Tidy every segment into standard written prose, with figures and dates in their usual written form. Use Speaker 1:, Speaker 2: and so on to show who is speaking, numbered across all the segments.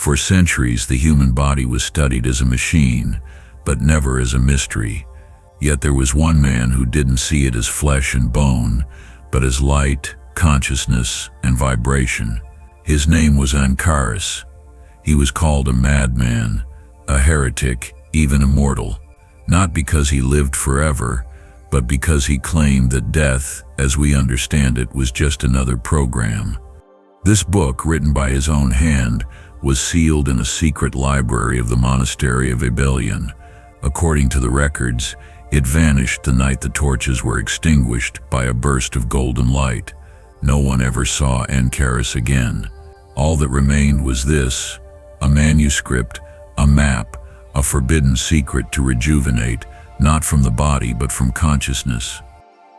Speaker 1: For centuries, the human body was studied as a machine, but never as a mystery. Yet there was one man who didn't see it as flesh and bone, but as light, consciousness, and vibration. His name was Ankaras. He was called a madman, a heretic, even immortal, not because he lived forever, but because he claimed that death, as we understand it, was just another program. This book, written by his own hand, was sealed in a secret library of the monastery of Awaken. According to the records, it vanished the night the torches were extinguished by a burst of golden light. No one ever saw Ankaras again. All that remained was this: a manuscript, a map, a forbidden secret to rejuvenate, not from the body but from consciousness.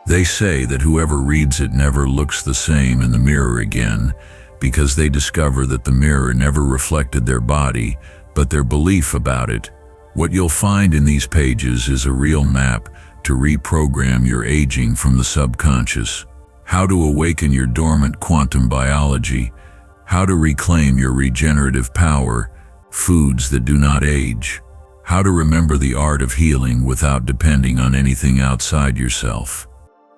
Speaker 1: They say that whoever reads it never looks the same in the mirror again, because they discover that the mirror never reflected their body, but their belief about it. What you'll find in these pages is a real map to reprogram your aging from the subconscious, how to awaken your dormant quantum biology, how to reclaim your regenerative power, foods that do not age, how to remember the art of healing without depending on anything outside yourself.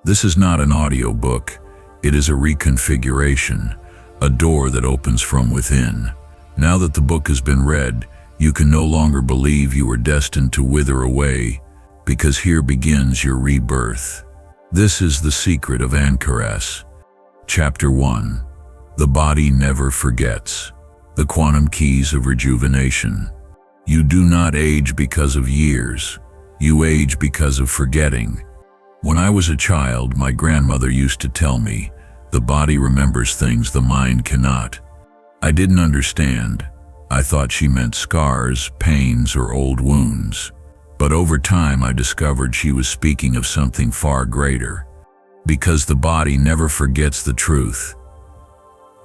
Speaker 1: This is not an audiobook. It is a reconfiguration, a door that opens from within. Now that the book has been read, you can no longer believe you are destined to wither away, because here begins your rebirth. This is the secret of Ankaras. Chapter 1. The body never forgets. The quantum keys of rejuvenation. You do not age because of years. You age because of forgetting. When I was a child, my grandmother used to tell me, the body remembers things the mind cannot. I didn't understand. I thought she meant scars, pains, or old wounds. But over time I discovered she was speaking of something far greater. Because the body never forgets the truth.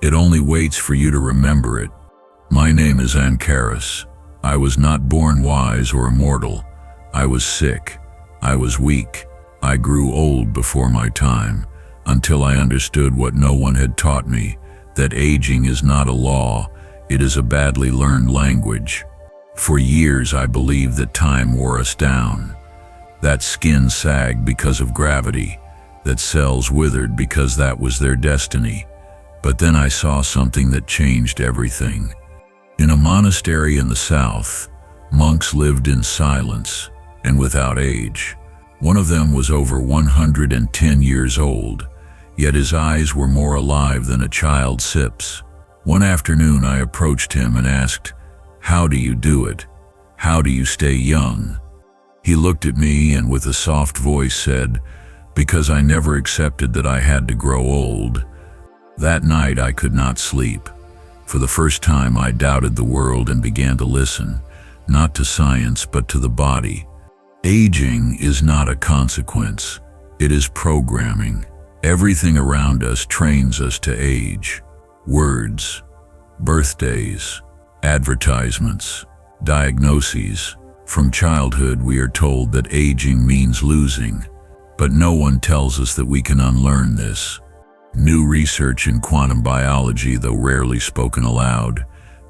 Speaker 1: It only waits for you to remember it. My name is Ankaras. I was not born wise or immortal. I was sick. I was weak. I grew old before my time, until I understood what no one had taught me, that aging is not a law, it is a badly learned language. For years I believed that time wore us down, that skin sagged because of gravity, that cells withered because that was their destiny. But then I saw something that changed everything. In a monastery in the south, monks lived in silence and without age. One of them was over 110 years old, yet his eyes were more alive than a child sips. One afternoon I approached him and asked, "How do you do it? How do you stay young?" He looked at me and with a soft voice said, "Because I never accepted that I had to grow old." That night I could not sleep. For the first time I doubted the world and began to listen, not to science but to the body. Aging is not a consequence, it is programming. Everything around us trains us to age. Words, birthdays, advertisements, diagnoses. From childhood we are told that aging means losing, but no one tells us that we can unlearn this. New research in quantum biology, though rarely spoken aloud,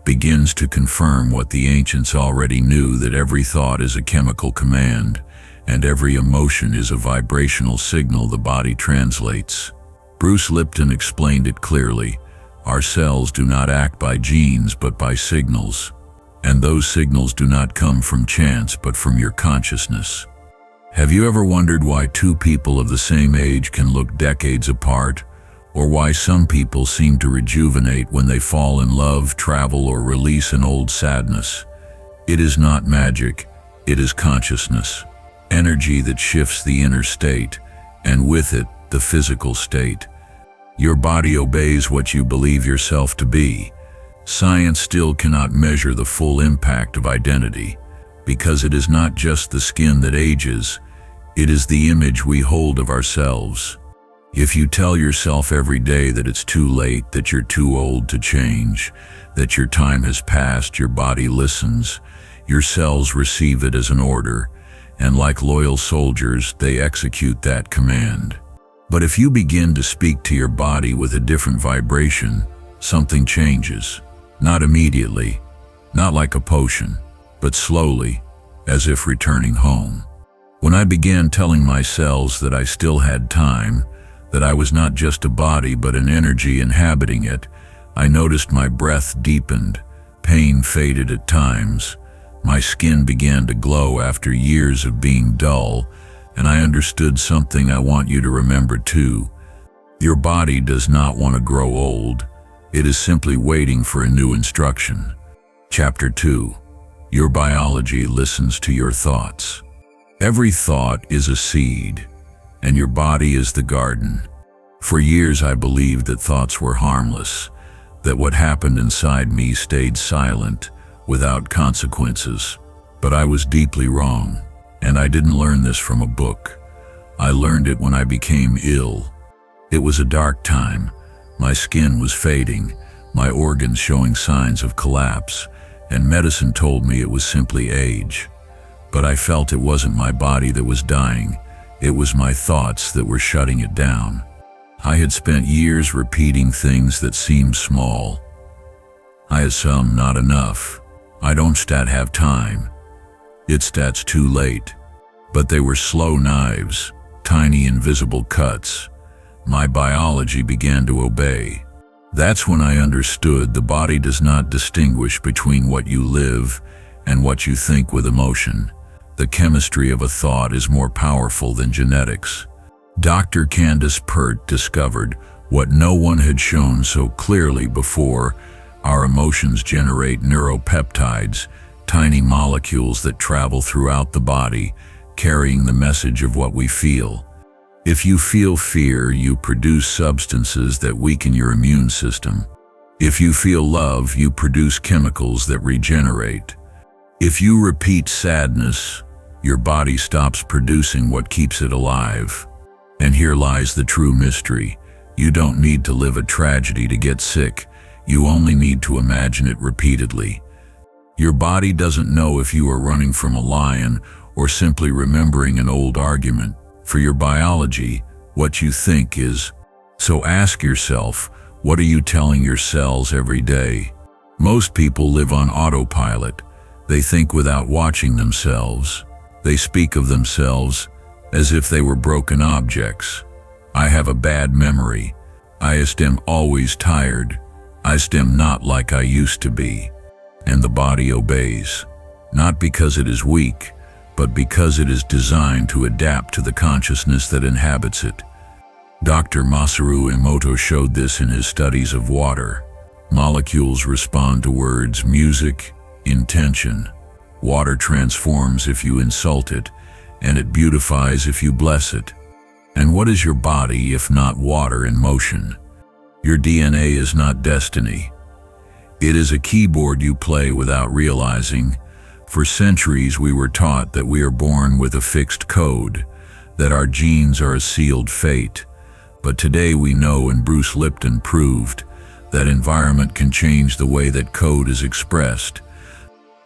Speaker 1: begins to confirm what the ancients already knew, that every thought is a chemical command, and every emotion is a vibrational signal the body translates. Bruce Lipton explained it clearly. Our cells do not act by genes but by signals, and those signals do not come from chance but from your consciousness. Have you ever wondered why two people of the same age can look decades apart? Or why some people seem to rejuvenate when they fall in love, travel, or release an old sadness? It is not magic, it is consciousness. Energy that shifts the inner state, and with it, the physical state. Your body obeys what you believe yourself to be. Science still cannot measure the full impact of identity, because it is not just the skin that ages, it is the image we hold of ourselves. If you tell yourself every day that it's too late, that you're too old to change, that your time has passed, your body listens, your cells receive it as an order, and like loyal soldiers, they execute that command. But if you begin to speak to your body with a different vibration, something changes. Not immediately, not like a potion, but slowly, as if returning home. When I began telling my cells that I still had time, that I was not just a body but an energy inhabiting it, I noticed my breath deepened, pain faded at times, my skin began to glow after years of being dull, and I understood something I want you to remember too. Your body does not want to grow old. It is simply waiting for a new instruction. Chapter 2. Your biology listens to your thoughts. Every thought is a seed, and your body is the garden. For years I believed that thoughts were harmless, that what happened inside me stayed silent, without consequences. But I was deeply wrong, and I didn't learn this from a book. I learned it when I became ill. It was a dark time. My skin was fading, my organs showing signs of collapse, and medicine told me it was simply age. But I felt it wasn't my body that was dying, it was my thoughts that were shutting it down. I had spent years repeating things that seemed small. I assume not enough. I don't have time. It's too late. But they were slow knives, tiny invisible cuts. My biology began to obey. That's when I understood the body does not distinguish between what you live and what you think with emotion. The chemistry of a thought is more powerful than genetics. Dr. Candace Pert discovered what no one had shown so clearly before. Our emotions generate neuropeptides, tiny molecules that travel throughout the body, carrying the message of what we feel. If you feel fear, you produce substances that weaken your immune system. If you feel love, you produce chemicals that regenerate. If you repeat sadness, your body stops producing what keeps it alive. And here lies the true mystery. You don't need to live a tragedy to get sick. You only need to imagine it repeatedly. Your body doesn't know if you are running from a lion or simply remembering an old argument. For your biology, what you think is. So ask yourself, what are you telling your cells every day? Most people live on autopilot. They think without watching themselves. They speak of themselves as if they were broken objects. I have a bad memory. I am always tired. I am not like I used to be. And the body obeys, not because it is weak, but because it is designed to adapt to the consciousness that inhabits it. Dr. Masaru Emoto showed this in his studies of water. Molecules respond to words, music, intention. Water transforms if you insult it, and it beautifies if you bless it. And what is your body if not water in motion? Your DNA is not destiny. It is a keyboard you play without realizing. For centuries we were taught that we are born with a fixed code, that our genes are a sealed fate. But today we know, and Bruce Lipton proved, that environment can change the way that code is expressed.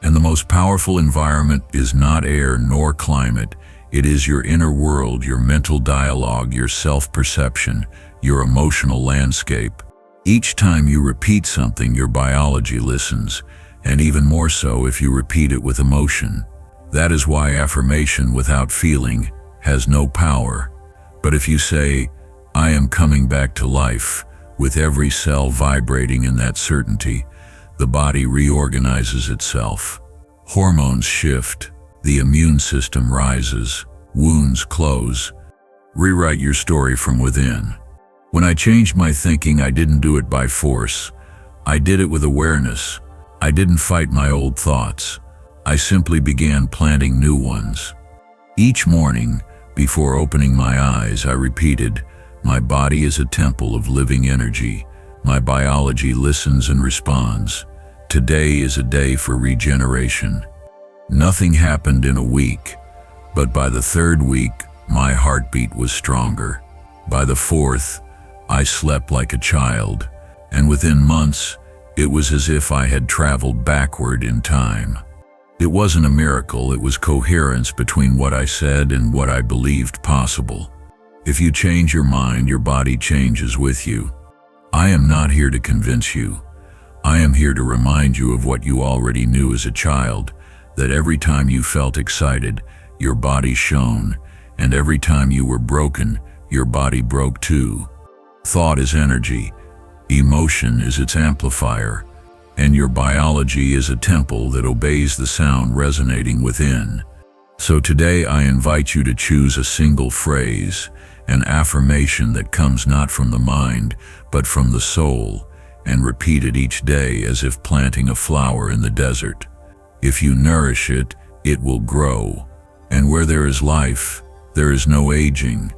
Speaker 1: And the most powerful environment is not air nor climate. It is your inner world, your mental dialogue, your self-perception, your emotional landscape. Each time you repeat something, your biology listens, and even more so if you repeat it with emotion. That is why affirmation without feeling has no power. But if you say, I am coming back to life, with every cell vibrating in that certainty, the body reorganizes itself. Hormones shift, the immune system rises, wounds close. Rewrite your story from within. When I changed my thinking, I didn't do it by force. I did it with awareness. I didn't fight my old thoughts. I simply began planting new ones. Each morning, before opening my eyes, I repeated, my body is a temple of living energy. My biology listens and responds. Today is a day for regeneration. Nothing happened in a week, but by the third week, my heartbeat was stronger. By the fourth, I slept like a child, and within months, it was as if I had traveled backward in time. It wasn't a miracle, it was coherence between what I said and what I believed possible. If you change your mind, your body changes with you. I am not here to convince you. I am here to remind you of what you already knew as a child, that every time you felt excited, your body shone, and every time you were broken, your body broke too. Thought is energy, emotion is its amplifier, and your biology is a temple that obeys the sound resonating within. So today I invite you to choose a single phrase, an affirmation that comes not from the mind, but from the soul, and repeat it each day as if planting a flower in the desert. If you nourish it, it will grow. And where there is life, there is no aging.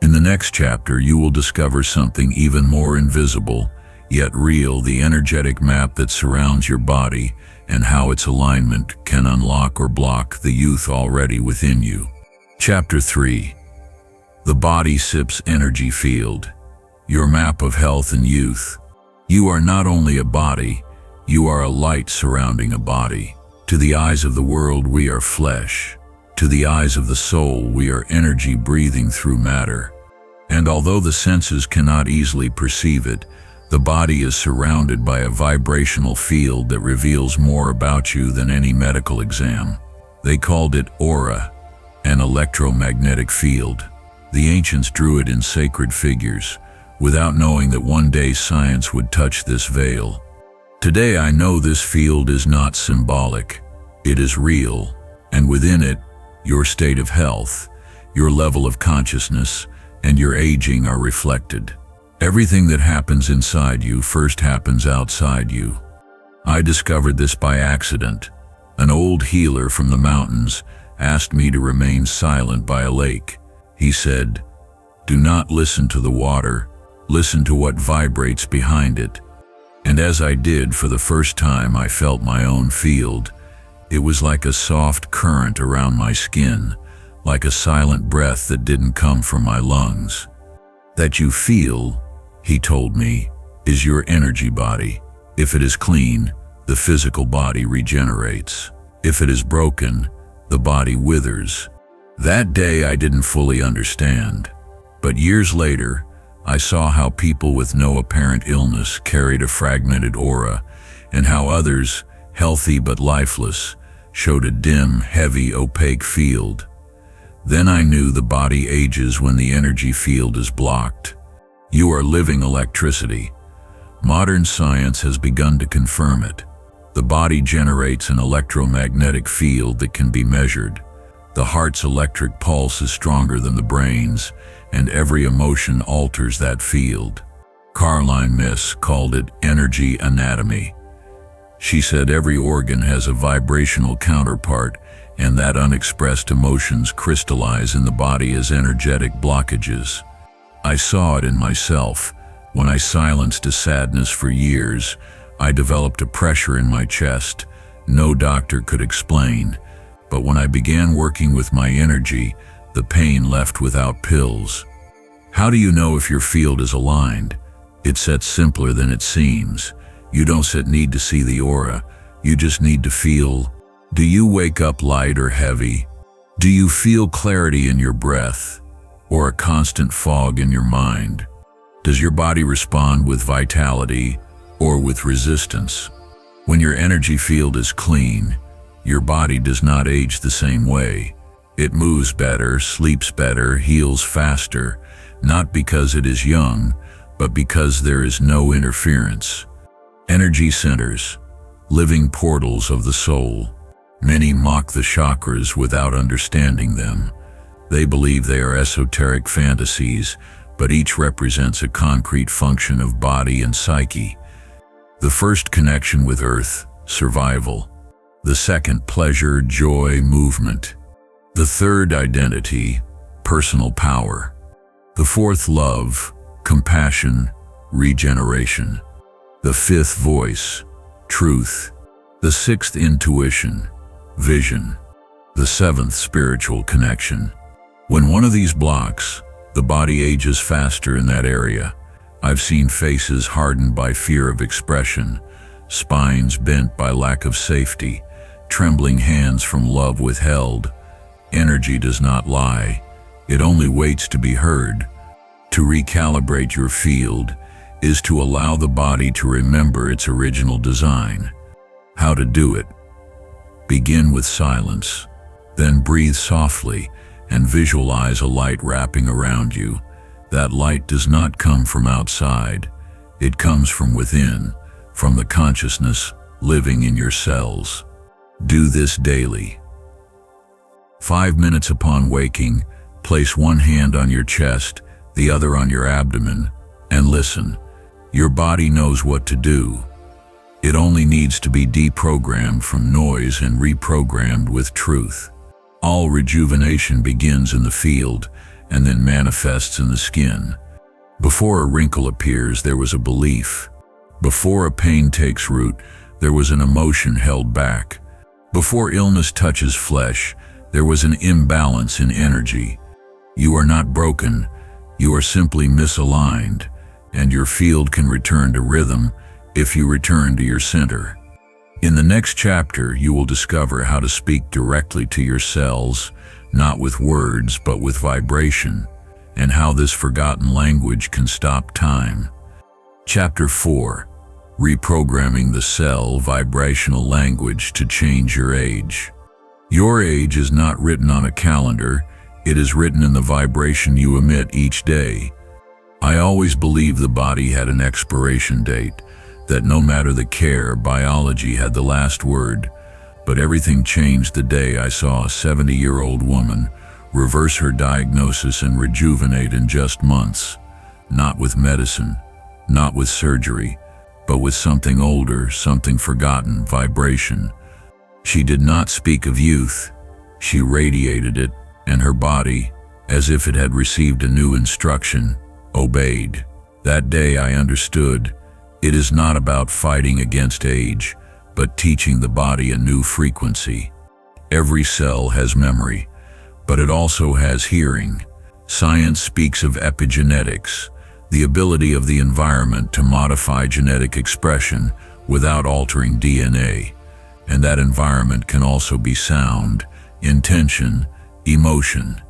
Speaker 1: In the next chapter, you will discover something even more invisible, yet real, the energetic map that surrounds your body and how its alignment can unlock or block the youth already within you. Chapter 3. The Body Sips Energy Field. Your map of health and youth. You are not only a body, you are a light surrounding a body. To the eyes of the world, we are flesh. To the eyes of the soul, we are energy breathing through matter. And although the senses cannot easily perceive it, the body is surrounded by a vibrational field that reveals more about you than any medical exam. They called it aura, an electromagnetic field. The ancients drew it in sacred figures, without knowing that one day science would touch this veil. Today I know this field is not symbolic, it is real, and within it, your state of health, your level of consciousness, and your aging are reflected. Everything that happens inside you first happens outside you. I discovered this by accident. An old healer from the mountains asked me to remain silent by a lake. He said, "Do not listen to the water, listen to what vibrates behind it." And as I did, for the first time, I felt my own field. It was like a soft current around my skin, like a silent breath that didn't come from my lungs. That you feel, he told me, is your energy body. If it is clean, the physical body regenerates. If it is broken, the body withers. That day I didn't fully understand, but years later, I saw how people with no apparent illness carried a fragmented aura, and how others, healthy but lifeless, showed a dim, heavy, opaque field. Then I knew the body ages when the energy field is blocked. You are living electricity. Modern science has begun to confirm it. The body generates an electromagnetic field that can be measured. The heart's electric pulse is stronger than the brain's, and every emotion alters that field. Caroline Myss called it energy anatomy. She said every organ has a vibrational counterpart, and that unexpressed emotions crystallize in the body as energetic blockages. I saw it in myself. When I silenced a sadness for years, I developed a pressure in my chest no doctor could explain. But when I began working with my energy, the pain left without pills. How do you know if your field is aligned? It's that simpler than it seems. You don't need to see the aura, you just need to feel. Do you wake up light or heavy? Do you feel clarity in your breath, or a constant fog in your mind? Does your body respond with vitality or with resistance? When your energy field is clean, your body does not age the same way. It moves better, sleeps better, heals faster, not because it is young, but because there is no interference. Energy centers, living portals of the soul. Many mock the chakras without understanding them. They believe they are esoteric fantasies, but each represents a concrete function of body and psyche. The first, connection with earth, survival. The second, pleasure, joy, movement. The third, identity, personal power. The fourth, love, compassion, regeneration. The fifth, voice, truth. The sixth, intuition, vision. The seventh, spiritual connection. When one of these blocks, the body ages faster in that area. I've seen faces hardened by fear of expression, spines bent by lack of safety, trembling hands from love withheld. Energy does not lie. It only waits to be heard. To recalibrate your field, is to allow the body to remember its original design. How to do it? Begin with silence, then breathe softly and visualize a light wrapping around you. That light does not come from outside. It comes from within, from the consciousness living in your cells. Do this daily. 5 minutes upon waking, place one hand on your chest, the other on your abdomen, and listen. Your body knows what to do. It only needs to be deprogrammed from noise and reprogrammed with truth. All rejuvenation begins in the field and then manifests in the skin. Before a wrinkle appears, there was a belief. Before a pain takes root, there was an emotion held back. Before illness touches flesh, there was an imbalance in energy. You are not broken, you are simply misaligned, and your field can return to rhythm if you return to your center. In the next chapter, you will discover how to speak directly to your cells, not with words but with vibration, and how this forgotten language can stop time. Chapter 4. Reprogramming the cell vibrational language to change your age. Your age is not written on a calendar, it is written in the vibration you emit each day. I always believed the body had an expiration date, that no matter the care, biology had the last word. But everything changed the day I saw a 70-year-old woman reverse her diagnosis and rejuvenate in just months. Not with medicine, not with surgery, but with something older, something forgotten, vibration. She did not speak of youth. She radiated it, and her body, as if it had received a new instruction, obeyed. That day I understood. It is not about fighting against age, but teaching the body a new frequency. Every cell has memory, but it also has hearing. Science speaks of epigenetics, the ability of the environment to modify genetic expression without altering DNA. And that environment can also be sound, intention, emotion.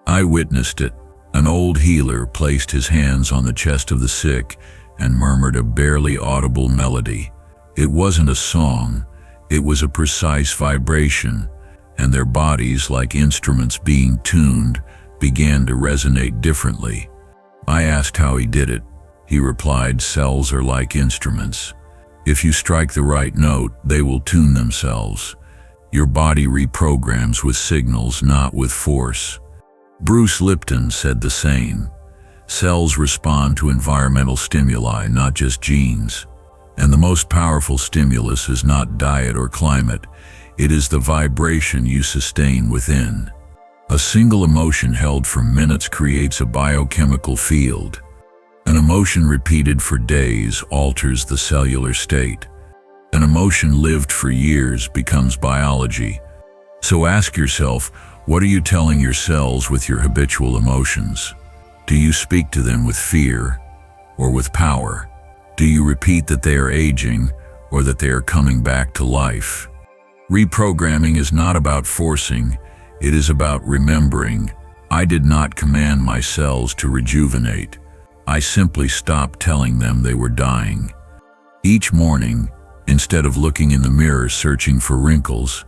Speaker 1: I witnessed it. An old healer placed his hands on the chest of the sick and murmured a barely audible melody. It wasn't a song, it was a precise vibration, and their bodies, like instruments being tuned, began to resonate differently. I asked how he did it. He replied, "Cells are like instruments. If you strike the right note, they will tune themselves. Your body reprograms with signals, not with force." Bruce Lipton said the same. Cells respond to environmental stimuli, not just genes. And the most powerful stimulus is not diet or climate. It is the vibration you sustain within. A single emotion held for minutes creates a biochemical field. An emotion repeated for days alters the cellular state. An emotion lived for years becomes biology. So ask yourself, what are you telling your cells with your habitual emotions? Do you speak to them with fear or with power? Do you repeat that they are aging or that they are coming back to life? Reprogramming is not about forcing, it is about remembering. I did not command my cells to rejuvenate. I simply stopped telling them they were dying. Each morning, instead of looking in the mirror searching for wrinkles,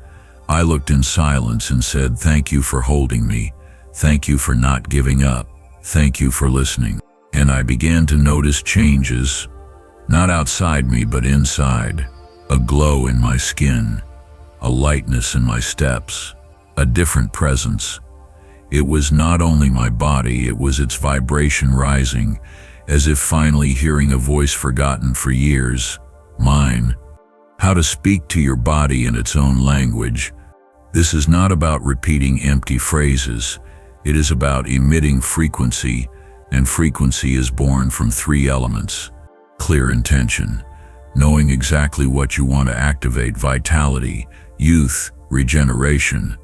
Speaker 1: I looked in silence and said, "Thank you for holding me. Thank you for not giving up. Thank you for listening." And I began to notice changes, not outside me but inside. A glow in my skin, a lightness in my steps, a different presence. It was not only my body, it was its vibration rising, as if finally hearing a voice forgotten for years, mine. How to speak to your body in its own language. This is not about repeating empty phrases. It is about emitting frequency, and frequency is born from 3 elements. Clear intention, knowing exactly what you want to activate, vitality, youth, regeneration,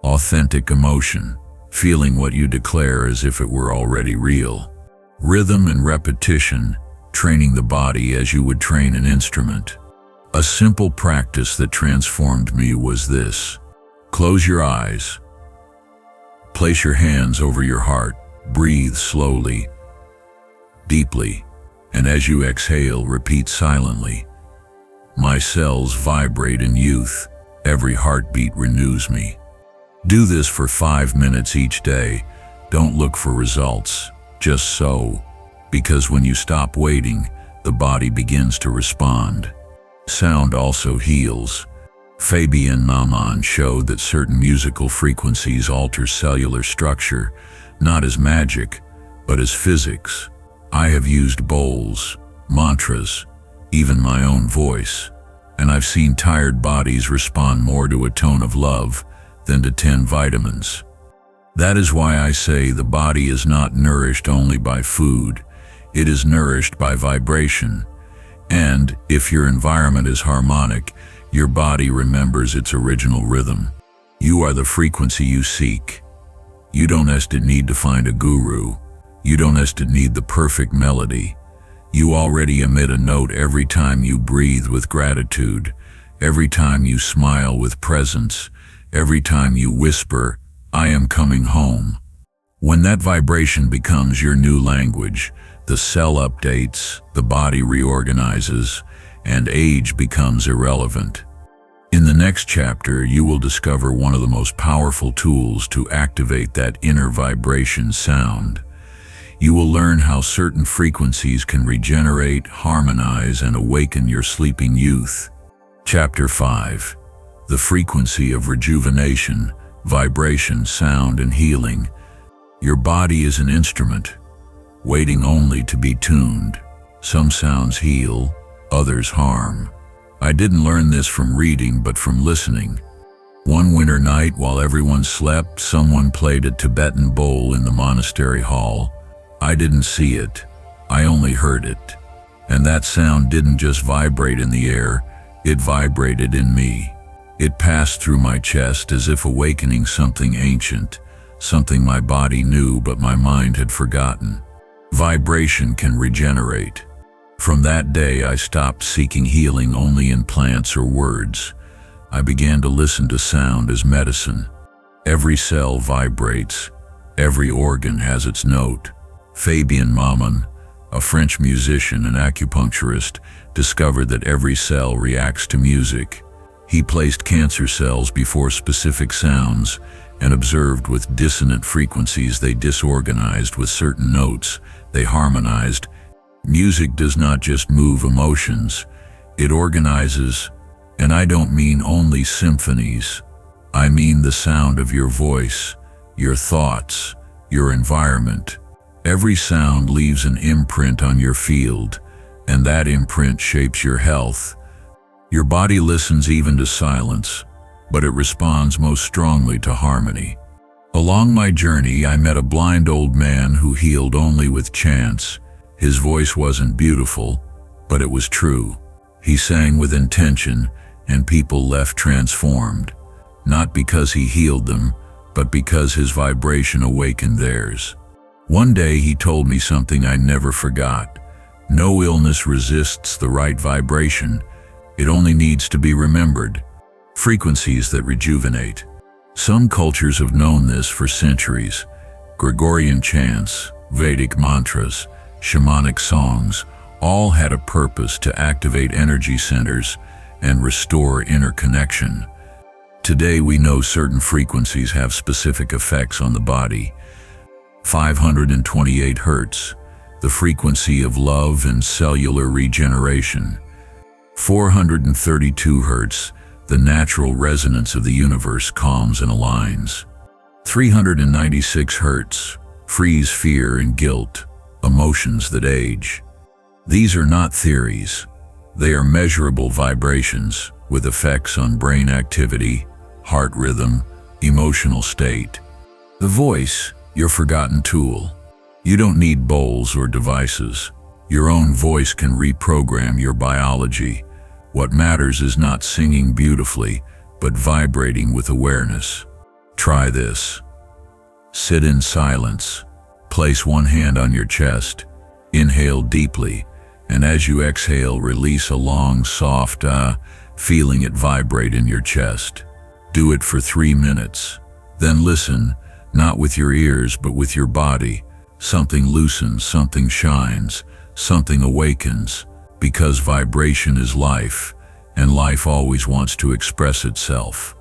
Speaker 1: authentic emotion, feeling what you declare as if it were already real. Rhythm and repetition, training the body as you would train an instrument. A simple practice that transformed me was this. Close your eyes. Place your hands over your heart. Breathe slowly, deeply, And as you exhale, repeat silently, "My cells vibrate in youth. Every heartbeat renews me." Do this for 5 minutes each day. Don't look for results, just so. Because when you stop waiting, the body begins to respond. Sound also heals. Fabian Maman showed that certain musical frequencies alter cellular structure, not as magic, but as physics. I have used bowls, mantras, even my own voice, and I've seen tired bodies respond more to a tone of love than to 10 vitamins. That is why I say the body is not nourished only by food, it is nourished by vibration. And if your environment is harmonic, your body remembers its original rhythm. You are the frequency you seek. You don't need to find a guru. You don't need the perfect melody. You already emit a note every time you breathe with gratitude, every time you smile with presence, every time you whisper, "I am coming home." When that vibration becomes your new language, the cell updates, the body reorganizes, and age becomes irrelevant. In the next chapter, you will discover one of the most powerful tools to activate that inner vibration sound. You will learn how certain frequencies can regenerate, harmonize, and awaken your sleeping youth. Chapter 5. The frequency of rejuvenation, vibration, sound, and healing. Your body is an instrument, waiting only to be tuned. Some sounds heal, others harm. I didn't learn this from reading, but from listening. One winter night, while everyone slept, someone played a Tibetan bowl in the monastery hall. I didn't see it, I only heard it. And that sound didn't just vibrate in the air, it vibrated in me. It passed through my chest as if awakening something ancient, something my body knew but my mind had forgotten. Vibration can regenerate. From that day, I stopped seeking healing only in plants or words. I began to listen to sound as medicine. Every cell vibrates, every organ has its note. Fabian Maman, a French musician and acupuncturist, discovered that every cell reacts to music. He placed cancer cells before specific sounds and observed with dissonant frequencies they disorganized, with certain notes they harmonized. Music does not just move emotions, it organizes, and I don't mean only symphonies. I mean the sound of your voice, your thoughts, your environment. Every sound leaves an imprint on your field, and that imprint shapes your health. Your body listens even to silence, but it responds most strongly to harmony. Along my journey, I met a blind old man who healed only with chants. His voice wasn't beautiful, but it was true. He sang with intention, and people left transformed, not because he healed them, but because his vibration awakened theirs. One day he told me something I never forgot. No illness resists the right vibration. It only needs to be remembered. Frequencies that rejuvenate. Some cultures have known this for centuries. Gregorian chants, Vedic mantras, shamanic songs, all had a purpose to activate energy centers and restore inner connection. Today we know certain frequencies have specific effects on the body. 528 Hz, the frequency of love and cellular regeneration. 432 Hz, the natural resonance of the universe calms and aligns. 396 Hz, frees fear and guilt, emotions that age. These are not theories. They are measurable vibrations with effects on brain activity, heart rhythm, emotional state. The voice, your forgotten tool. You don't need bowls or devices. Your own voice can reprogram your biology. What matters is not singing beautifully, but vibrating with awareness. Try this. Sit in silence. Place one hand on your chest. Inhale deeply, and as you exhale, release a long, soft feeling it vibrate in your chest. Do it for 3 minutes. Then listen, not with your ears, but with your body. Something loosens, something shines, something awakens, because vibration is life, and life always wants to express itself.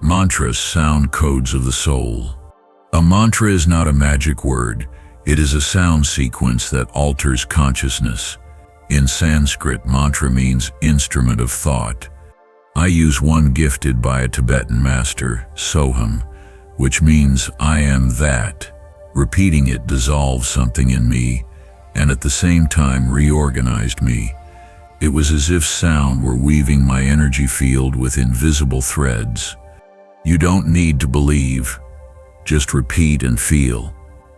Speaker 1: Mantras, sound codes of the soul. A mantra is not a magic word, it is a sound sequence that alters consciousness. In Sanskrit, mantra means instrument of thought. I use one gifted by a Tibetan master, Soham, which means I am that. Repeating it dissolved something in me, and at the same time reorganized me. It was as if sound were weaving my energy field with invisible threads. You don't need to believe, just repeat and feel,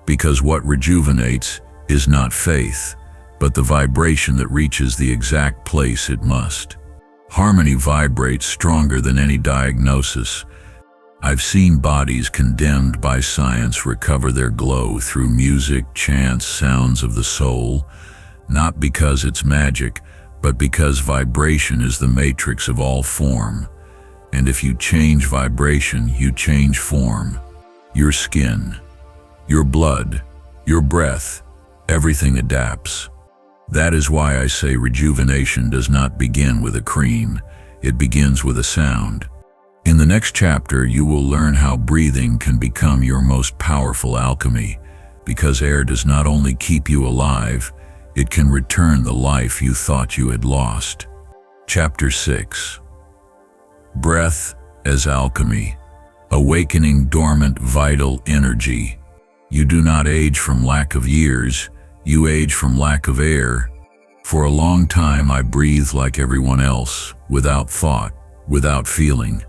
Speaker 1: because what rejuvenates is not faith, but the vibration that reaches the exact place it must. Harmony vibrates stronger than any diagnosis. I've seen bodies condemned by science recover their glow through music, chants, sounds of the soul, not because it's magic, but because vibration is the matrix of all form. And if you change vibration, you change form. Your skin, your blood, your breath, everything adapts. That is why I say rejuvenation does not begin with a cream, it begins with a sound. In the next chapter, you will learn how breathing can become your most powerful alchemy, because air does not only keep you alive, it can return the life you thought you had lost. Chapter 6. Breath as alchemy. Awakening dormant vital energy. You do not age from lack of years, you age from lack of air. For a long time I breathed like everyone else, without thought, without feeling.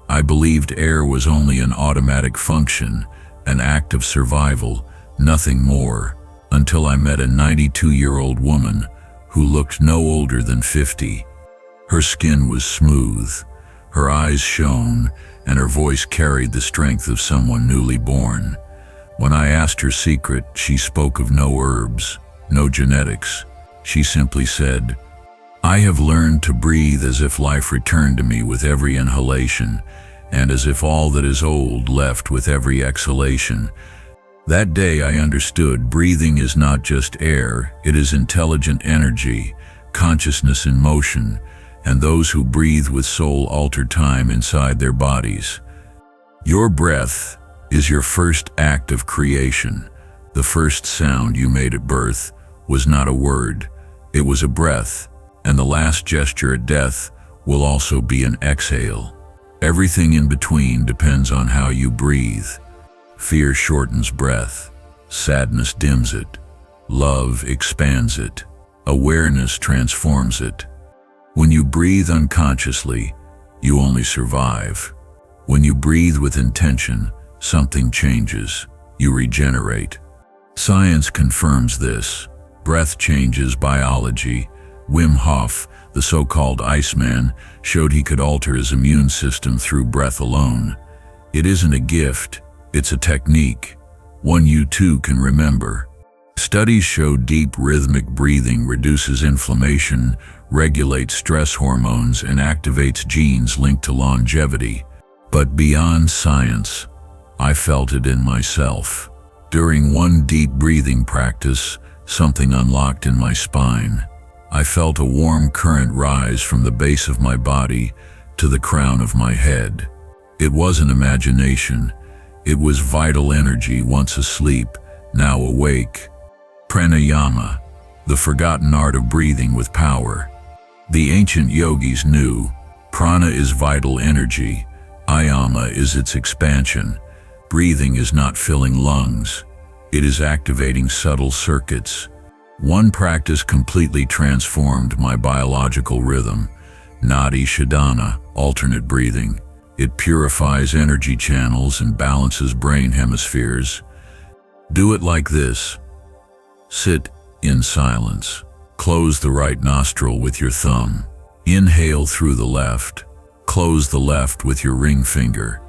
Speaker 1: I believed air was only an automatic function, an act of survival, nothing more, until I met a 92-year-old woman who looked no older than 50. Her skin was smooth, her eyes shone, and her voice carried the strength of someone newly born. When I asked her secret, she spoke of no herbs, no genetics. She simply said, "I have learned to breathe as if life returned to me with every inhalation, and as if all that is old left with every exhalation." That day I understood breathing is not just air, it is intelligent energy, consciousness in motion, and those who breathe with soul alter time inside their bodies. Your breath is your first act of creation. The first sound you made at birth was not a word, it was a breath, and the last gesture at death will also be an exhale. Everything in between depends on how you breathe. Fear shortens breath, sadness dims it, love expands it, awareness transforms it. When you breathe unconsciously, you only survive. When you breathe with intention, something changes, you regenerate. Science confirms this. Breath changes biology. Wim Hof, the so-called Iceman, showed he could alter his immune system through breath alone. It isn't a gift, it's a technique, one you too can remember. Studies show deep rhythmic breathing reduces inflammation, regulates stress hormones, and activates genes linked to longevity. But beyond science, I felt it in myself. During one deep breathing practice, something unlocked in my spine. I felt a warm current rise from the base of my body to the crown of my head. It wasn't imagination, it was vital energy once asleep, now awake. Pranayama, the forgotten art of breathing with power. The ancient yogis knew, prana is vital energy, ayama is its expansion. Breathing is not filling lungs, it is activating subtle circuits. One practice completely transformed my biological rhythm, Nadi Shodhana, alternate breathing. It purifies energy channels and balances brain hemispheres. Do it like this. Sit in silence. Close the right nostril with your thumb. Inhale through the left. Close the left with your ring finger.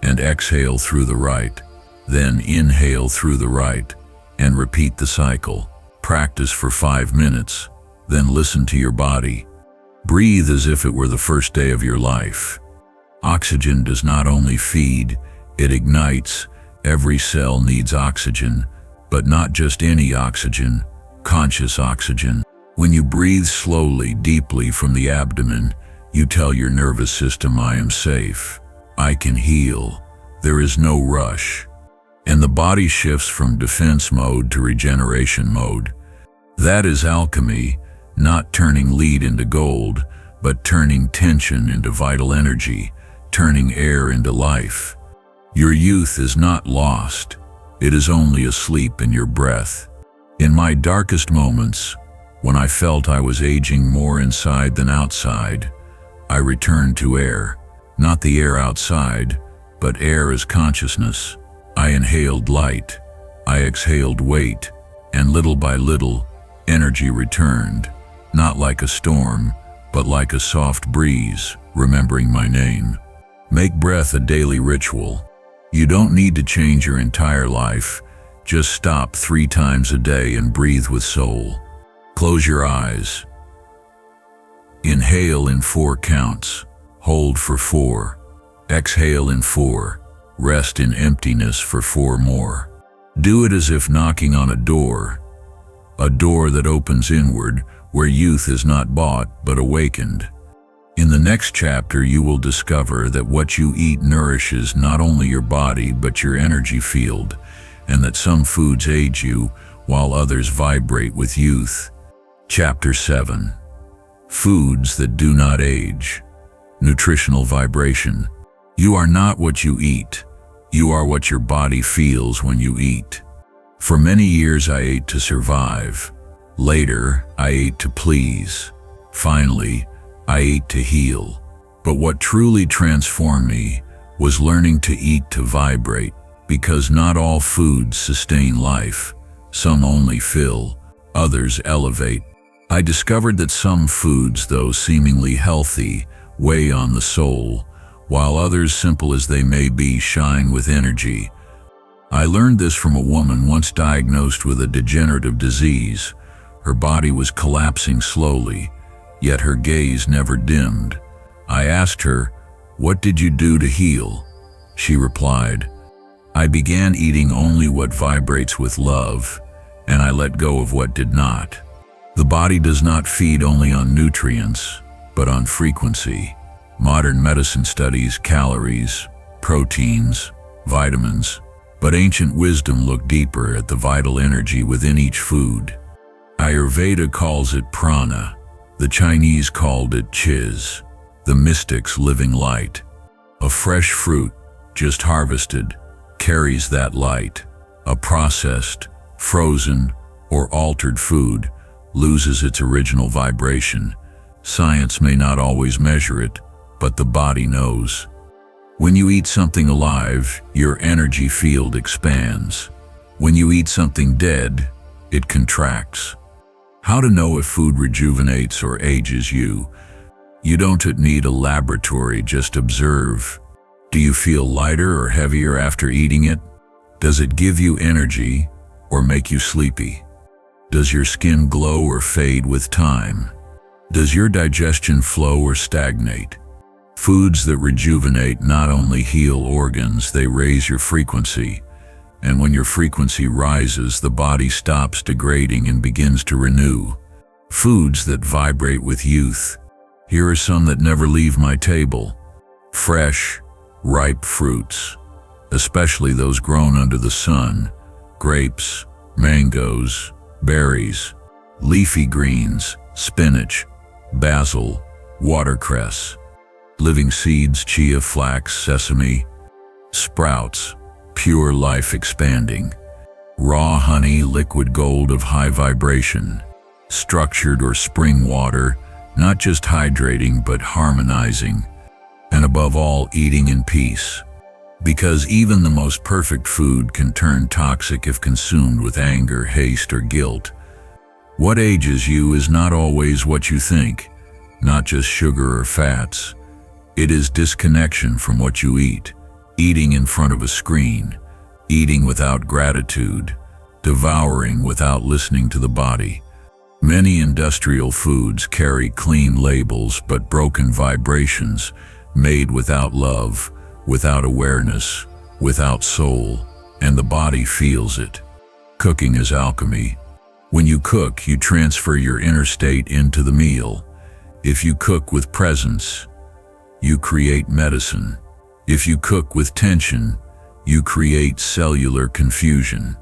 Speaker 1: And exhale through the right. Then inhale through the right. And repeat the cycle. Practice for 5 minutes. Then listen to your body. Breathe as if it were the first day of your life. Oxygen does not only feed, it ignites. Every cell needs oxygen, but not just any oxygen. conscious oxygen. When you breathe slowly, deeply from the abdomen, you tell your nervous system, I am safe. I can heal. There is no rush. And the body shifts from defense mode to regeneration mode. That is alchemy, not turning lead into gold, but turning tension into vital energy, turning air into life. Your youth is not lost. It is only asleep in your breath. In my darkest moments, when I felt I was aging more inside than outside, I returned to air, not the air outside, but air as consciousness. I inhaled light, I exhaled weight, and little by little, energy returned, not like a storm, but like a soft breeze, remembering my name. Make breath a daily ritual. You don't need to change your entire life. Just stop 3 times a day and breathe with soul. Close your eyes. Inhale in 4 counts. Hold for 4. Exhale in 4. Rest in emptiness for 4 more. Do it as if knocking on a door that opens inward, where youth is not bought but awakened. In the next chapter, you will discover that what you eat nourishes not only your body but your energy field, and that some foods age you while others vibrate with youth. Chapter 7. Foods that do not age. Nutritional vibration. You are not what you eat. You are what your body feels when you eat. For many years I ate to survive. Later, I ate to please. Finally, I ate to heal. But what truly transformed me was learning to eat to vibrate, because not all foods sustain life. Some only fill, others elevate. I discovered that some foods, though seemingly healthy, weigh on the soul, while others, simple as they may be, shine with energy. I learned this from a woman once diagnosed with a degenerative disease. Her body was collapsing slowly, yet her gaze never dimmed. I asked her, "What did you do to heal?" She replied, "I began eating only what vibrates with love, and I let go of what did not." The body does not feed only on nutrients, but on frequency. Modern medicine studies calories, proteins, vitamins, but ancient wisdom looked deeper at the vital energy within each food. Ayurveda calls it prana. The Chinese called it chiz, the mystics living light. A fresh fruit, just harvested, carries that light. A processed, frozen, or altered food loses its original vibration. Science may not always measure it, but the body knows. When you eat something alive, your energy field expands. When you eat something dead, it contracts. How to know if food rejuvenates or ages you? You don't need a laboratory, just observe. Do you feel lighter or heavier after eating it? Does it give you energy or make you sleepy? Does your skin glow or fade with time? Does your digestion flow or stagnate? Foods that rejuvenate not only heal organs, they raise your frequency. And when your frequency rises, the body stops degrading and begins to renew. Foods that vibrate with youth. Here are some that never leave my table. Fresh, ripe fruits, especially those grown under the sun. Grapes, mangoes, berries, leafy greens, spinach, basil, watercress. Living seeds, chia, flax, sesame. Sprouts, pure life expanding. Raw honey, liquid gold of high vibration. Structured or spring water, not just hydrating but harmonizing. And above all, eating in peace. Because even the most perfect food can turn toxic if consumed with anger, haste, or guilt. What ages you is not always what you think, not just sugar or fats. It is disconnection from what you eat, eating in front of a screen, eating without gratitude, devouring without listening to the body. Many industrial foods carry clean labels but broken vibrations, made without love, without awareness, without soul, and the body feels it. Cooking is alchemy. When you cook, you transfer your inner state into the meal. If you cook with presence, you create medicine. If you cook with tension, you create cellular confusion.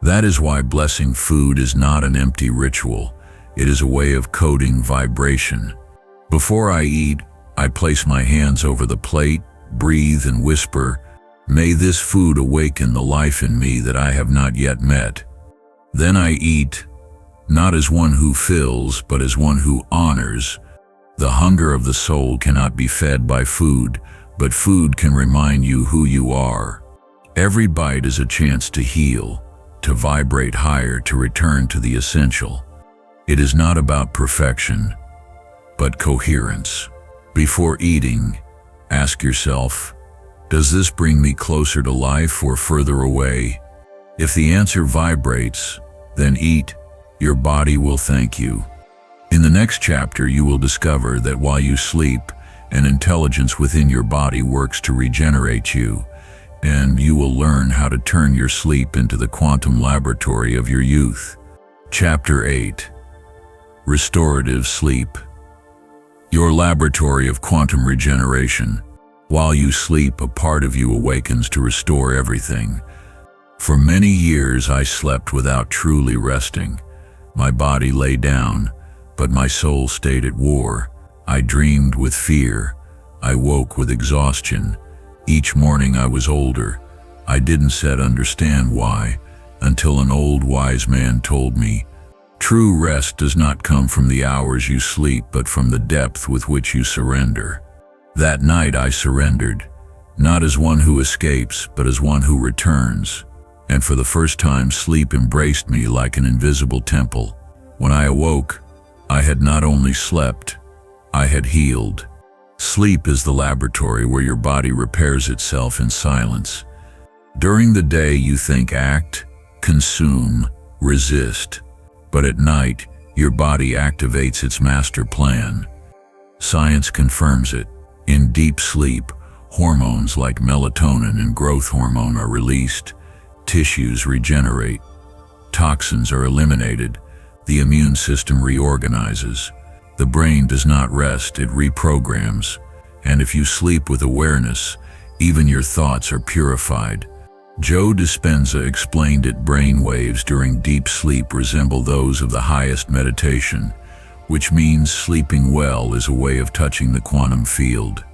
Speaker 1: That is why blessing food is not an empty ritual. It is a way of coding vibration. Before I eat, I place my hands over the plate, breathe and whisper, "May this food awaken the life in me that I have not yet met." Then I eat, not as one who fills, but as one who honors. The hunger of the soul cannot be fed by food, but food can remind you who you are. Every bite is a chance to heal, to vibrate higher, to return to the essential. It is not about perfection, but coherence. Before eating, ask yourself, does this bring me closer to life or further away? If the answer vibrates, then eat. Your body will thank you. In the next chapter, you will discover that while you sleep, an intelligence within your body works to regenerate you, and you will learn how to turn your sleep into the quantum laboratory of your youth. Chapter 8. Restorative Sleep. Your laboratory of quantum regeneration. While you sleep, a part of you awakens to restore everything. For many years I slept without truly resting. My body lay down, but my soul stayed at war. I dreamed with fear. I woke with exhaustion. Each morning I was older. I didn't yet understand why, until an old wise man told me, "True rest does not come from the hours you sleep, but from the depth with which you surrender." That night I surrendered, not as one who escapes, but as one who returns. And for the first time, sleep embraced me like an invisible temple. When I awoke, I had not only slept, I had healed. Sleep is the laboratory where your body repairs itself in silence. During the day you think, act, consume, resist. But at night, your body activates its master plan. Science confirms it. In deep sleep, hormones like melatonin and growth hormone are released. Tissues regenerate. Toxins are eliminated. The immune system reorganizes. The brain does not rest, it reprograms. And if you sleep with awareness, even your thoughts are purified. Joe Dispenza explained it. Brain waves during deep sleep resemble those of the highest meditation, which means sleeping well is a way of touching the quantum field.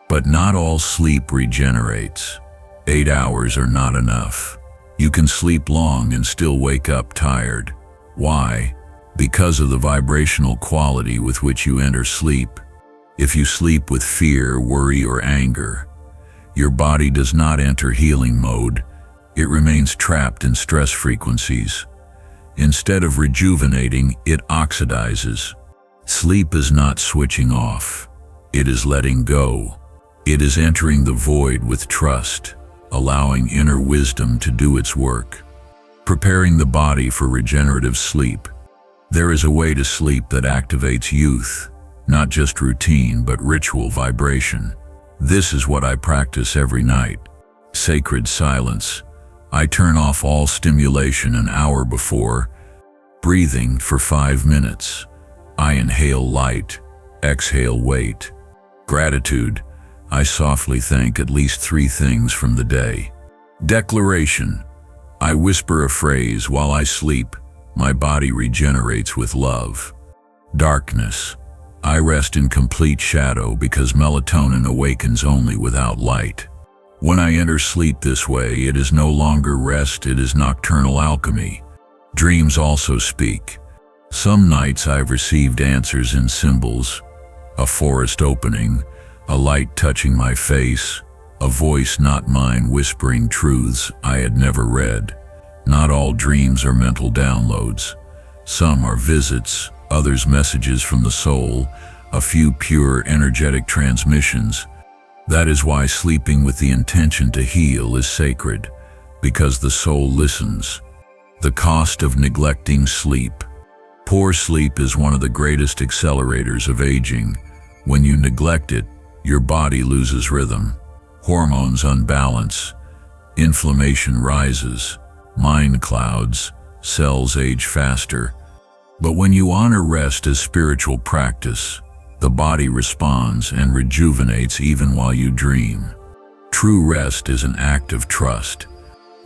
Speaker 1: But not all sleep regenerates. 8 hours are not enough. You can sleep long and still wake up tired. Why? Because of the vibrational quality with which you enter sleep. If you sleep with fear, worry, or anger, your body does not enter healing mode. It remains trapped in stress frequencies. Instead of rejuvenating, it oxidizes. Sleep is not switching off. It is letting go. It is entering the void with trust, allowing inner wisdom to do its work. Preparing the body for regenerative sleep. There is a way to sleep that activates youth, not just routine, but ritual vibration. This is what I practice every night. Sacred silence. I turn off all stimulation an hour before. Breathing for 5 minutes. I inhale light, exhale weight. Gratitude. I softly thank at least 3 things from the day. Declaration. I whisper a phrase while I sleep. My body regenerates with love. Darkness. I rest in complete shadow because melatonin awakens only without light. When I enter sleep this way, it is no longer rest, it is nocturnal alchemy. Dreams also speak. Some nights I've received answers in symbols. A forest opening, a light touching my face, a voice not mine whispering truths I had never read. Not all dreams are mental downloads. Some are visits, others messages from the soul, a few pure energetic transmissions. That is why sleeping with the intention to heal is sacred, because the soul listens. The cost of neglecting sleep. Poor sleep is one of the greatest accelerators of aging. When you neglect it, your body loses rhythm. Hormones unbalance. Inflammation rises. Mind clouds. cells age faster. But when you honor rest as spiritual practice, the body responds and rejuvenates even while you dream. True rest is an act of trust.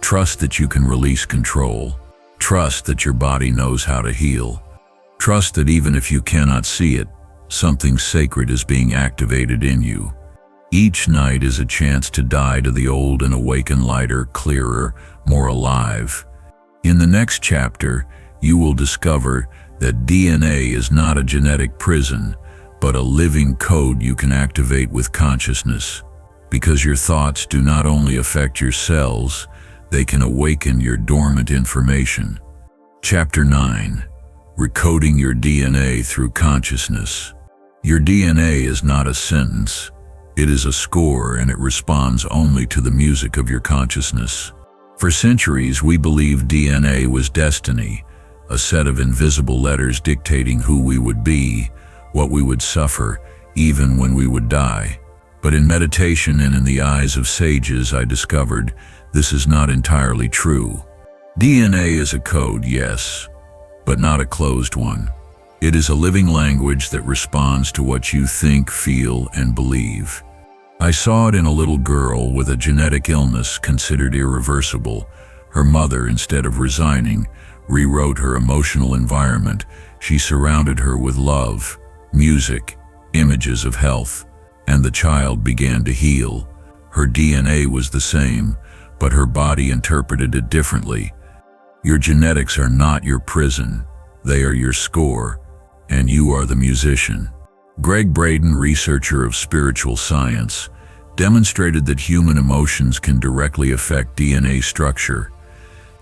Speaker 1: Trust that you can release control. Trust that your body knows how to heal. Trust that even if you cannot see it, something sacred is being activated in you. Each night is a chance to die to the old and awaken lighter, clearer, more alive. In the next chapter, you will discover that DNA is not a genetic prison, but a living code you can activate with consciousness. Because your thoughts do not only affect your cells, they can awaken your dormant information. Chapter 9. Recoding your DNA through consciousness. Your DNA is not a sentence. It is a score, and it responds only to the music of your consciousness. For centuries, we believed DNA was destiny, a set of invisible letters dictating who we would be, what we would suffer, even when we would die. But in meditation and in the eyes of sages, I discovered this is not entirely true. DNA is a code, yes, but not a closed one. It is a living language that responds to what you think, feel, and believe. I saw it in a little girl with a genetic illness considered irreversible. Her mother, instead of resigning, rewrote her emotional environment. She surrounded her with love, music, images of health, and the child began to heal. Her DNA was the same, but her body interpreted it differently. Your genetics are not your prison. They are your score, and you are the musician. Greg Braden, researcher of spiritual science, demonstrated that human emotions can directly affect DNA structure.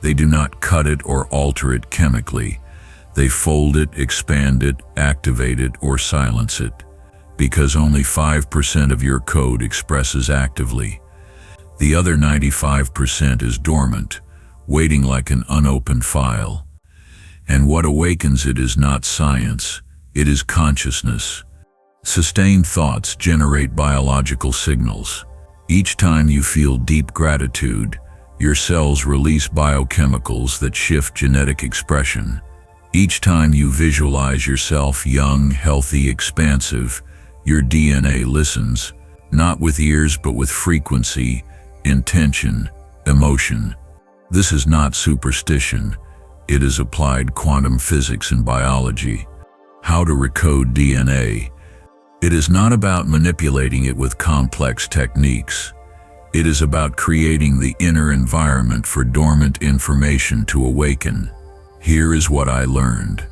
Speaker 1: They do not cut it or alter it chemically. They fold it, expand it, activate it, or silence it. Because only 5% of your code expresses actively. The other 95% is dormant, waiting like an unopened file. And what awakens it is not science, it is consciousness. Sustained thoughts generate biological signals. Each time you feel deep gratitude, your cells release biochemicals that shift genetic expression. Each time you visualize yourself young, healthy, expansive, your DNA listens, not with ears but with frequency, intention, emotion. This is not superstition. It is applied quantum physics and biology. How to recode DNA. It is not about manipulating it with complex techniques. It is about creating the inner environment for dormant information to awaken. Here is what I learned.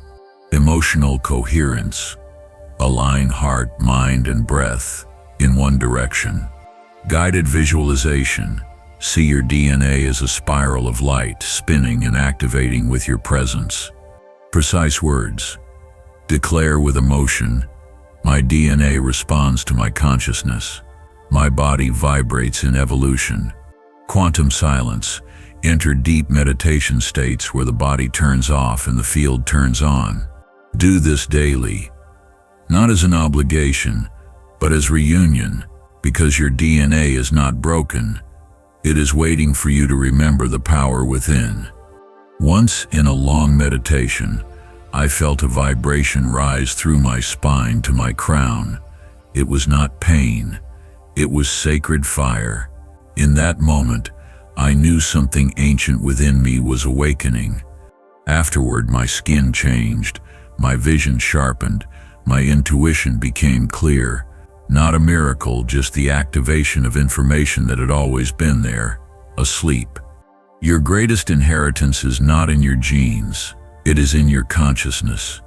Speaker 1: Emotional coherence. Align heart, mind, and breath in one direction. Guided visualization. See your DNA as a spiral of light, spinning and activating with your presence. Precise words. Declare with emotion. My DNA responds to my consciousness. My body vibrates in evolution. Quantum silence. Enter deep meditation states where the body turns off and the field turns on. Do this daily. Not as an obligation, but as reunion, because your DNA is not broken. It is waiting for you to remember the power within. Once in a long meditation, I felt a vibration rise through my spine to my crown. It was not pain. It was sacred fire. In that moment, I knew something ancient within me was awakening. Afterward, my skin changed, my vision sharpened, my intuition became clear. Not a miracle, just the activation of information that had always been there, asleep. Your greatest inheritance is not in your genes. It is in your consciousness.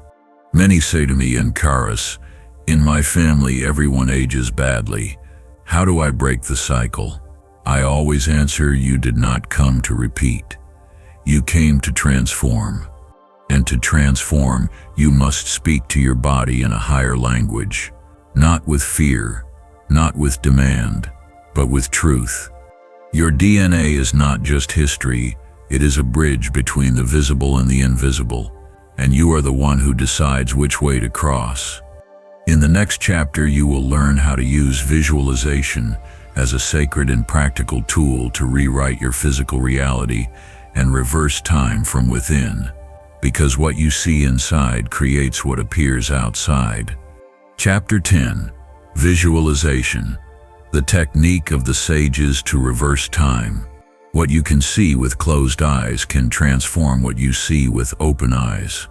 Speaker 1: Many say to me, Ankaras, in my family everyone ages badly. How do I break the cycle? I always answer, you did not come to repeat. You came to transform. And to transform, you must speak to your body in a higher language. Not with fear, not with demand, but with truth. Your DNA is not just history. It is a bridge between the visible and the invisible, and you are the one who decides which way to cross. In the next chapter, you will learn how to use visualization as a sacred and practical tool to rewrite your physical reality and reverse time from within, because what you see inside creates what appears outside. Chapter 10. Visualization. The technique of the sages to reverse time. What you can see with closed eyes can transform what you see with open eyes.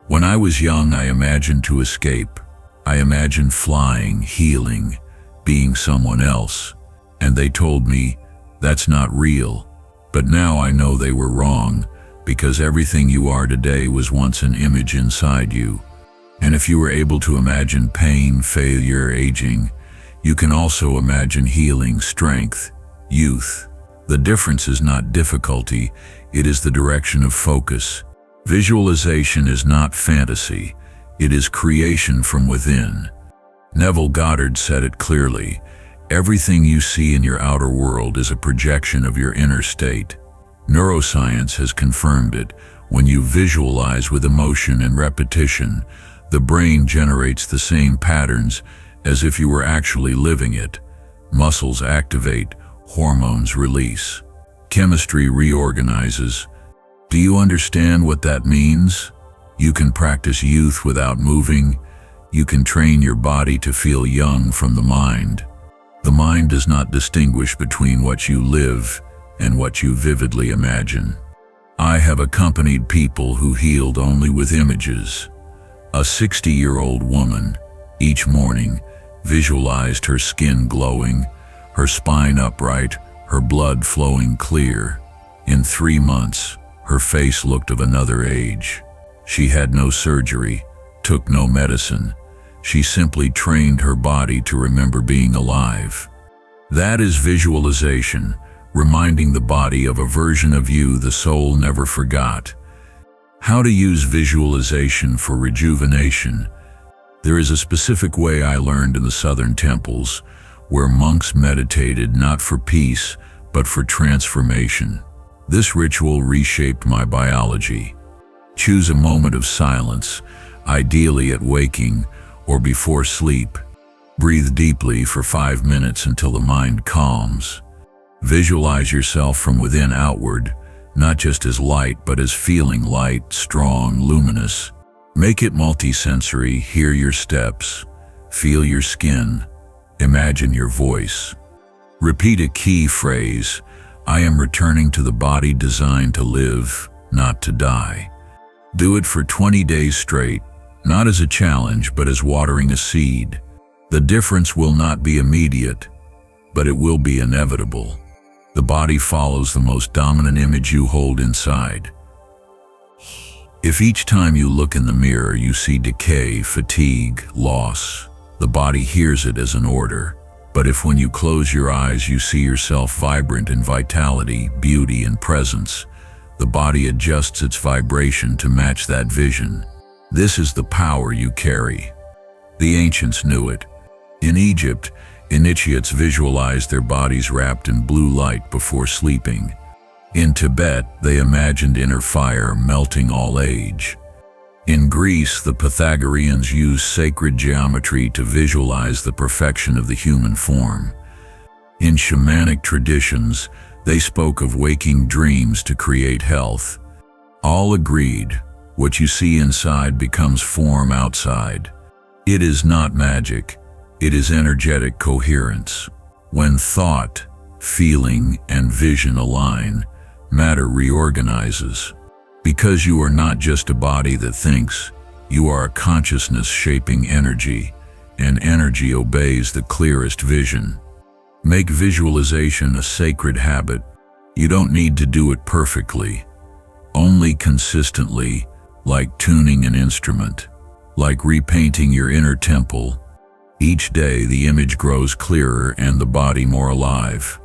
Speaker 1: When I was young, I imagined to escape. I imagined flying, healing, being someone else. And they told me, that's not real. But now I know they were wrong, because everything you are today was once an image inside you. And if you were able to imagine pain, failure, aging, you can also imagine healing, strength, youth. The difference is not difficulty, it is the direction of focus. Visualization is not fantasy, it is creation from within. Neville Goddard said it clearly, everything you see in your outer world is a projection of your inner state. Neuroscience has confirmed it. When you visualize with emotion and repetition, the brain generates the same patterns as if you were actually living it. Muscles activate, hormones release, chemistry reorganizes. Do you understand what that means? You can practice youth without moving. You can train your body to feel young from the mind. The mind does not distinguish between what you live and what you vividly imagine. I have accompanied people who healed only with images. A 60-year-old woman, each morning, visualized her skin glowing, her spine upright, her blood flowing clear. In 3 months, her face looked of another age. She had no surgery, took no medicine. She simply trained her body to remember being alive. That is visualization, reminding the body of a version of you the soul never forgot. How to use visualization for rejuvenation. There is a specific way I learned in the southern temples, where monks meditated not for peace, but for transformation. This ritual reshaped my biology. Choose a moment of silence, ideally at waking or before sleep. Breathe deeply for 5 minutes until the mind calms. Visualize yourself from within outward, not just as light, but as feeling light, strong, luminous. Make it multisensory. Hear your steps, feel your skin, imagine your voice. Repeat a key phrase, I am returning to the body designed to live, not to die. Do it for 20 days straight, not as a challenge, but as watering a seed. The difference will not be immediate, but it will be inevitable. The body follows the most dominant image you hold inside. If each time you look in the mirror you see decay, fatigue, loss, the body hears it as an order. But if when you close your eyes you see yourself vibrant in vitality, beauty, and presence, the body adjusts its vibration to match that vision. This is the power you carry. The ancients knew it. In Egypt, initiates visualized their bodies wrapped in blue light before sleeping. In Tibet, they imagined inner fire melting all age. In Greece, the Pythagoreans used sacred geometry to visualize the perfection of the human form. In shamanic traditions, they spoke of waking dreams to create health. All agreed, what you see inside becomes form outside. It is not magic, it is energetic coherence. When thought, feeling, and vision align, matter reorganizes. Because you are not just a body that thinks, you are a consciousness shaping energy, and energy obeys the clearest vision. Make visualization a sacred habit. You don't need to do it perfectly, only consistently, like tuning an instrument, like repainting your inner temple. Each day the image grows clearer and the body more alive.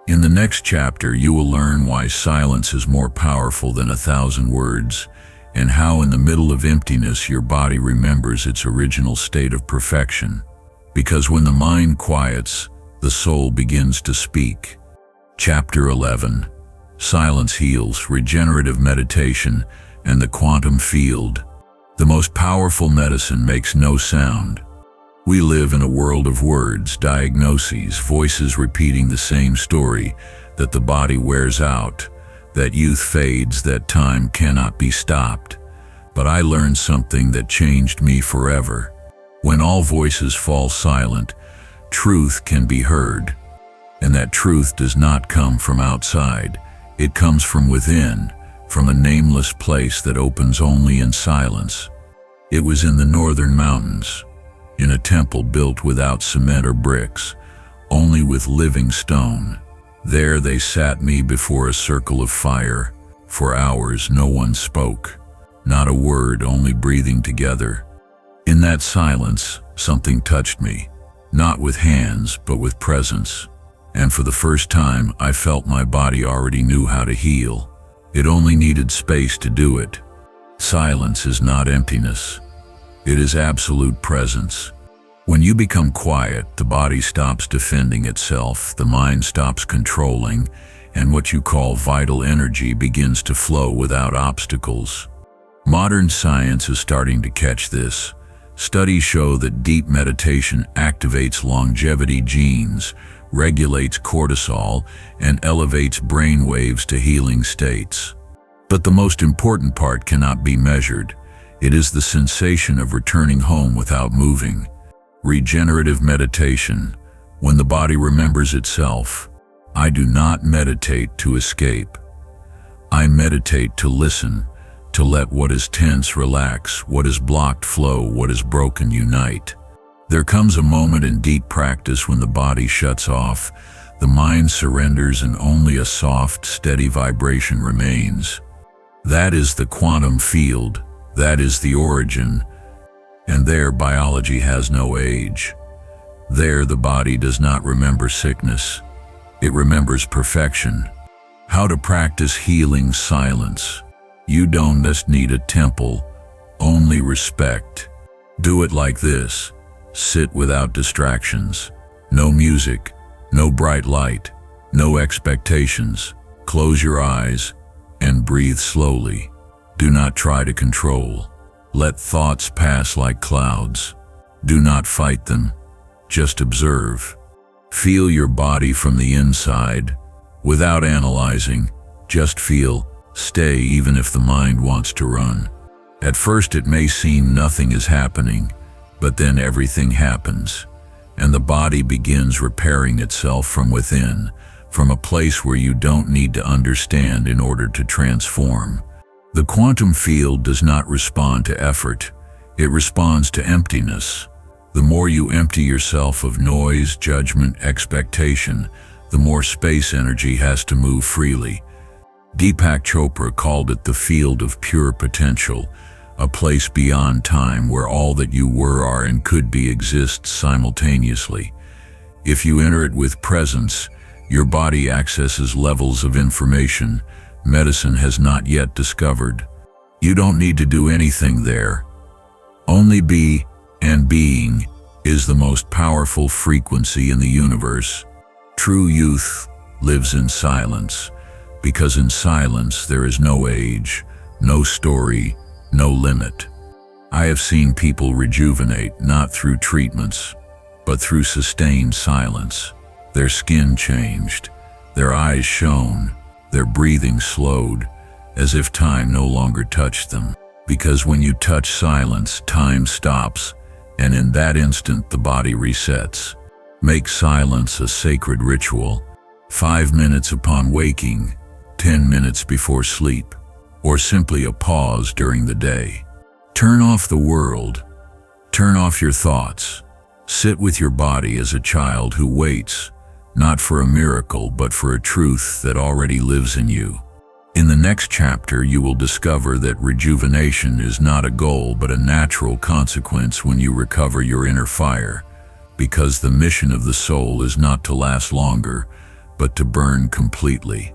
Speaker 1: In the next chapter, you will learn why silence is more powerful than 1,000 words, and how in the middle of emptiness your body remembers its original state of perfection. Because when the mind quiets, the soul begins to speak. Chapter 11. Silence heals, regenerative meditation, and the quantum field. The most powerful medicine makes no sound. We live in a world of words, diagnoses, voices repeating the same story that the body wears out. that youth fades, that time cannot be stopped. But I learned something that changed me forever. When all voices fall silent, truth can be heard. And that truth does not come from outside. It comes from within, from a nameless place that opens only in silence. It was in the northern mountains, in a temple built without cement or bricks, only with living stone. There they sat me before a circle of fire. For hours no one spoke, not a word, only breathing together. In that silence, something touched me, not with hands, but with presence. And for the first time, I felt my body already knew how to heal. It only needed space to do it. Silence is not emptiness. It is absolute presence. When you become quiet, the body stops defending itself, the mind stops controlling, and what you call vital energy begins to flow without obstacles. Modern science is starting to catch this. Studies show that deep meditation activates longevity genes, regulates cortisol, and elevates brain waves to healing states. But the most important part cannot be measured. It is the sensation of returning home without moving. Regenerative meditation, when the body remembers itself. I do not meditate to escape. I meditate to listen, to let what is tense relax, what is blocked flow, what is broken unite. There comes a moment in deep practice when the body shuts off, the mind surrenders, and only a soft, steady vibration remains. That is the quantum field, that is the origin, and there biology has no age. There the body does not remember sickness, it remembers perfection. How to practice healing silence. You don't just need a temple, only respect. Do it like this. Sit without distractions. No music, no bright light, no expectations. Close your eyes and breathe slowly. Do not try to control. Let thoughts pass like clouds. Do not fight them. Just observe. Feel your body from the inside. Without analyzing, just feel. Stay even if the mind wants to run. At first it may seem nothing is happening, but then everything happens, and the body begins repairing itself from within, from a place where you don't need to understand in order to transform. The quantum field does not respond to effort, it responds to emptiness. The more you empty yourself of noise, judgment, expectation, the more space energy has to move freely. Deepak Chopra called it the field of pure potential, a place beyond time where all that you were, are, and could be exists simultaneously. If you enter it with presence, your body accesses levels of information medicine has not yet discovered. You don't need to do anything there. Only be, and being is the most powerful frequency in the universe. True youth lives in silence, because in silence there is no age, no story, no limit. I have seen people rejuvenate not through treatments, but through sustained silence. Their skin changed, their eyes shone, their breathing slowed, as if time no longer touched them. Because when you touch silence, time stops, and in that instant the body resets. Make silence a sacred ritual. 5 minutes upon waking, 10 minutes before sleep, or simply a pause during the day. Turn off the world. Turn off your thoughts. Sit with your body as a child who waits, not for a miracle, but for a truth that already lives in you. In the next chapter, you will discover that rejuvenation is not a goal, but a natural consequence when you recover your inner fire, because the mission of the soul is not to last longer, but to burn completely.